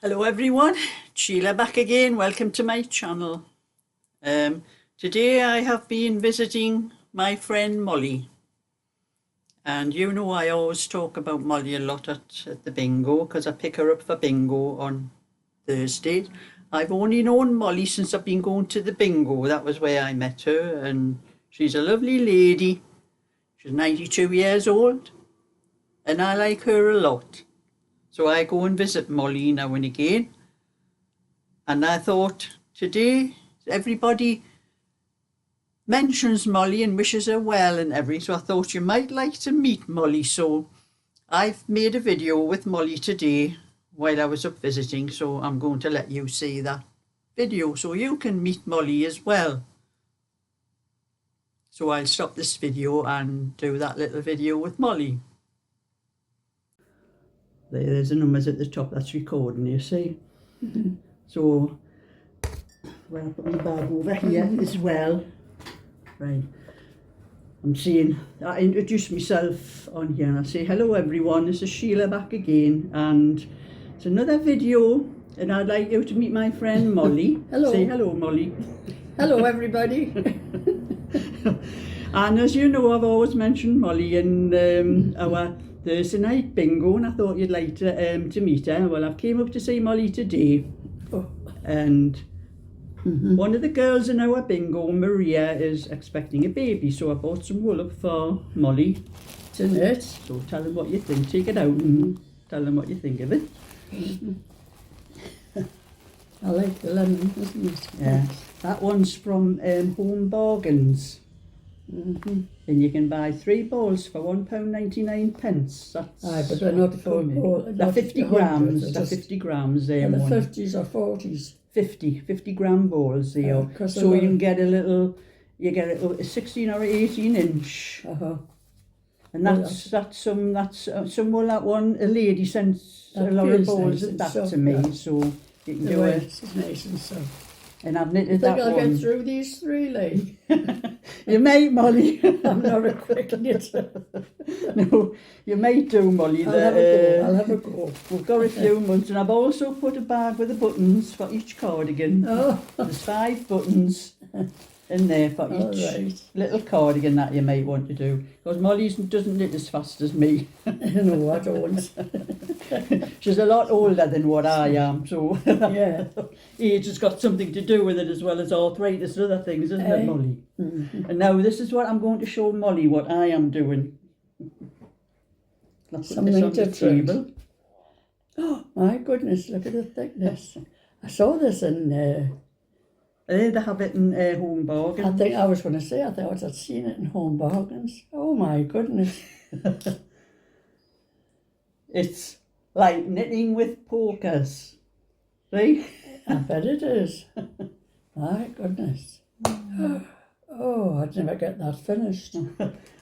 Hello everyone, Sheila back again. Welcome to my channel. Today I have been visiting my friend Molly, and you know I always talk about Molly a lot at the bingo because I pick her up for bingo on Thursday. I've only known Molly since I've been going to the bingo. That was where I met her, and she's a lovely lady. She's 92 years old and I like her a lot. So I go and visit Molly now and again. And I thought today everybody mentions Molly and wishes her well and everything. So I thought you might like to meet Molly. So I've made a video with Molly today while I was up visiting. So I'm going to let you see that video so you can meet Molly as well. So I'll stop this video and do that little video with Molly. There's the numbers at the top, that's recording, you see. So, well, I'll put my bag over here as well. Right, I'm saying, I introduce myself on here and I say, hello everyone, this is Sheila back again, and it's another video, and I'd like you to meet my friend Molly. Hello. Say hello, Molly. Hello everybody. And as you know, I've always mentioned Molly in our Thursday night bingo, and I thought you'd like to meet her. Well, I've came up to see Molly today, and one of the girls in our bingo, Maria, is expecting a baby, so I bought some wool up for Molly. It's in it. So tell them what you think, take it out and tell them what you think of it. I like the lemon, isn't it? Yeah, that one's from Home Bargains. And you can buy 3 balls for £1.99. That's Aye, but they're not for they're 50 grams. They're 50 grams. Are the 50s or 40s? 50 gram balls they are. So you can get a little, you get a 16 or 18 inch. And that's some well, that one a lady sent a lot of balls of that to me, so you can do it. It's nice and soft. And I've knitted that one. I'll get through these 3, like. You may, Molly. I'm not a quick knitter. No, you may do, Molly. I'll have a go. We've got a few months, and I've also put a bag with the buttons for each cardigan. Oh. There's 5 buttons in there for each little cardigan that you might want to do. Because Molly doesn't knit as fast as me. No, I don't. She's a lot older than what I am, so Yeah. age has got something to do with it, as well as arthritis and other things, isn't it, Molly? And now this is what I'm going to show Molly what I am doing. Let's put this on the table. Oh my goodness, look at the thickness. I saw this in They have it in Home Bargains. I think I was going to say, I thought I'd seen it in Home Bargains. Oh my goodness. It's like knitting with polkas, right? I bet it is. My goodness. Oh, I'd never get that finished.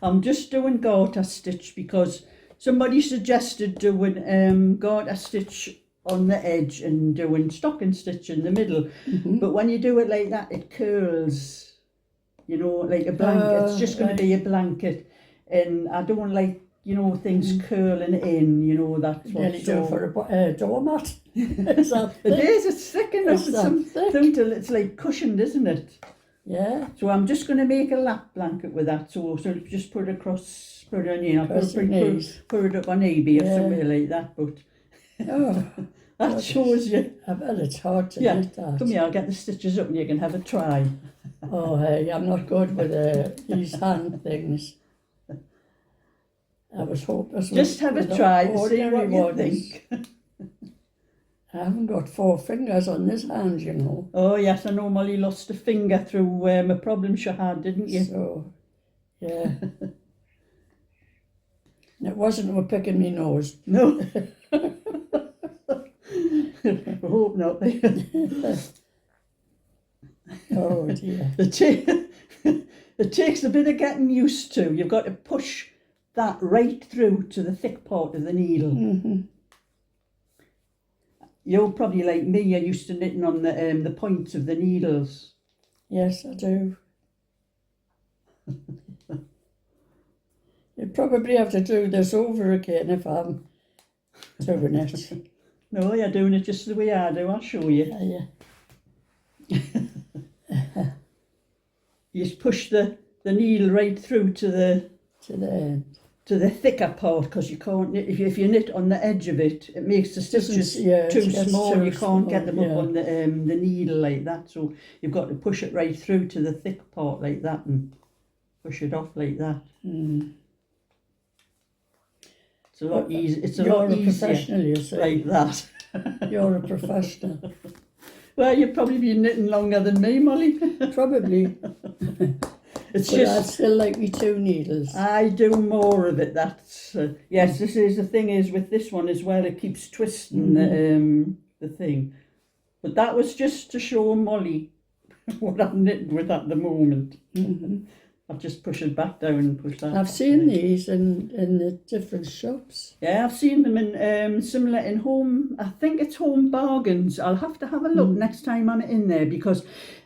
I'm just doing garter stitch because somebody suggested doing garter stitch on the edge and doing stocking stitch in the middle. But when you do it like that, it curls, you know, like a blanket. It's just going to be a blanket, and I don't like, you know, things curling in, you know, that's what. Nearly do for a doormat. Is that thick? It is, it's thick enough. It's like cushioned, isn't it? Yeah. So I'm just going to make a lap blanket with that, so just put it across, put it on, you know, put it up on eBay or something like that, but that shows you. I bet it's hard to knit that. Come here, I'll get the stitches up and you can have a try. Oh, hey, I'm not good with these hand things. I was hoping. Just have a try to see what you think. I haven't got 4 fingers on this hand, you know. Oh yes, I know Molly lost a finger through a problem she had, didn't you? So, yeah. And it wasn't with picking me nose. No. I hope not. Oh dear. It takes a bit of getting used to. You've got to push that right through to the thick part of the needle. You're probably like me, you're used to knitting on the points of the needles. Yes, I do. You'd probably have to do this over again if I'm doing it. No, you're doing it just the way I do. I'll show you. Yeah. You just push the needle right through to the end. To the thicker part, because you can't knit, if you knit on the edge of it, it makes the stitches too small. You can't get them up on the needle like that. So you've got to push it right through to the thick part like that and push it off like that. It's a lot easier. It's a lot easier professional, you say. Like that. You're a professional. Well, you've probably been knitting longer than me, Molly. Probably. It's but just I'd still like me 2 needles. I do more of it. That's yes. This is the thing is with this one as well. It keeps twisting the thing. But that was just to show Molly what I'm knitting with at the moment. I've just pushed it back down and pushed that. I've seen these in the different shops. Yeah, I've seen them in similar in Home. I think it's Home Bargains. I'll have to have a look next time I'm in there, because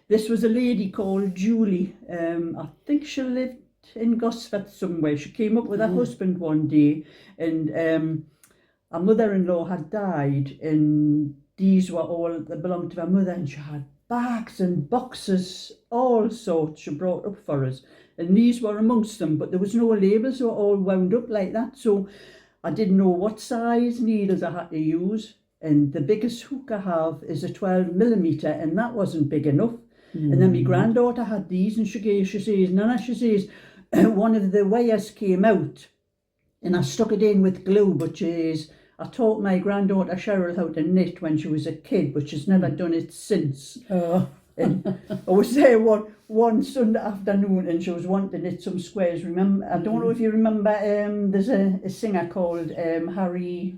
this was a lady called Julie. I think she lived in Gosford somewhere. She came up with her husband one day, and her mother-in-law had died, and these were all that belonged to her mother, and she had bags and boxes, all sorts she brought up for us. And these were amongst them, but there was no labels, they were all wound up like that. So I didn't know what size needles I had to use. And the biggest hook I have is a 12mm, and that wasn't big enough. And then my granddaughter had these, and she says, Nana, she says, one of the wires came out, and I stuck it in with glue, but she says, I taught my granddaughter Cheryl how to knit when she was a kid, but she's never done it since. And I was there one Sunday afternoon, and she was wanting to knit some squares. Remember, I don't know if you remember, there's a singer called Harry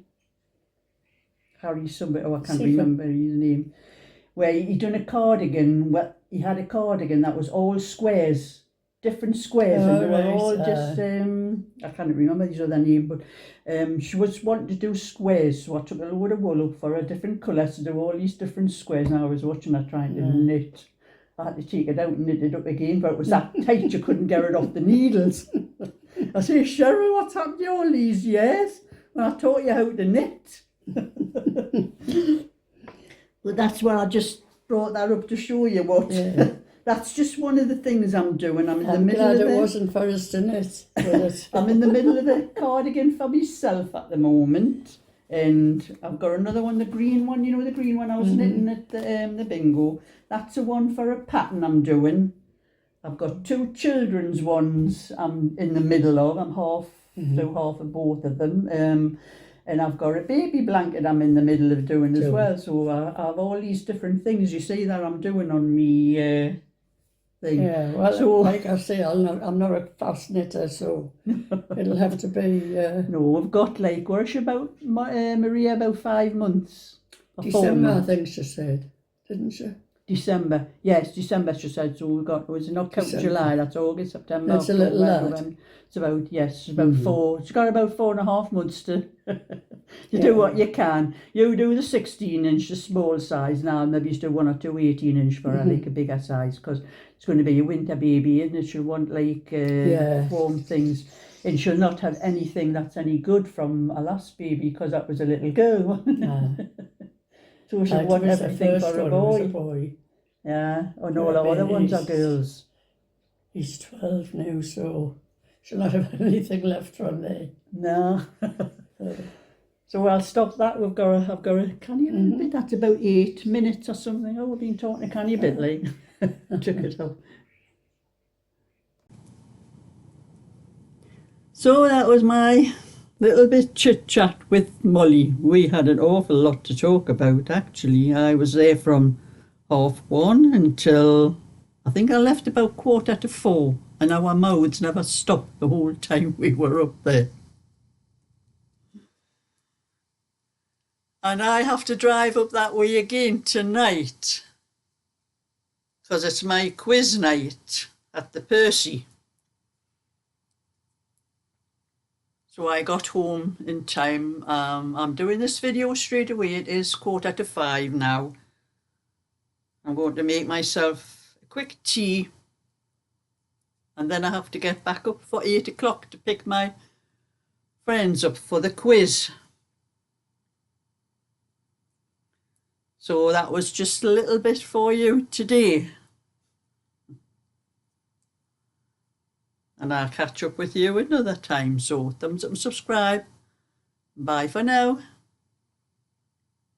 somebody, I can't remember his name, where he done a cardigan. Well, he had a cardigan that was all squares, different squares, and they were all just, I can't remember his other name, but she was wanting to do squares, so I took a load of wool up for a different colour to do all these different squares, and I was watching her trying to knit. I had to take it out and knit it up again, but it was that tight you couldn't get it off the needles. I say, Cheryl, what's happened to you all these years when I taught you how to knit? But that's why I just brought that up to show you what. That's just one of the things I'm doing. I'm in the middle of it. It wasn't for us to knit. I'm in the middle of a cardigan for myself at the moment, and I've got another one, the green one. You know the green one I was knitting at the bingo. That's the one for a pattern I'm doing. I've got 2 children's ones I'm in the middle of. I'm through half of both of them. And I've got a baby blanket I'm in the middle of doing as well. So I have all these different things you see that I'm doing on me thing. Yeah, well, so, like I say, I'm not a fast knitter, so it'll have to be... No, I've got like, where's she about, Maria, about 5 months? December, I think she said, didn't she? December, yes, December she said. So we've got, it was not count July, that's August, September, that's October, a little lad. It's about, yes, about 4. She's got about 4.5 months to do what you can. You do the 16-inch, the small size now, maybe you do 1 or 2 18-inch for her, like a bigger size, because it's going to be a winter baby, isn't it? She'll want like warm things. And she'll not have anything that's any good from a last baby, because that was a little girl. So she'll want everything for a boy. Yeah, and all the other ones are girls. He's 12 now, so she'll not have anything left from there. No. So I'll stop that. I've got a canny bit. That's about 8 minutes or something. Oh, we've been talking a canny bit late. Took it off. So that was my little bit chit chat with Molly. We had an awful lot to talk about, actually. I was there from 1:30 until I think I left about 4:45, and our mouths never stopped the whole time we were up there. And I have to drive up that way again tonight, because it's my quiz night at the Percy. So I got home in time. I'm doing this video straight away. It is 4:45 now. I'm going to make myself a quick tea, and then I have to get back up for 8 o'clock to pick my friends up for the quiz. So that was just a little bit for you today. And I'll catch up with you another time. So thumbs up and subscribe. Bye for now.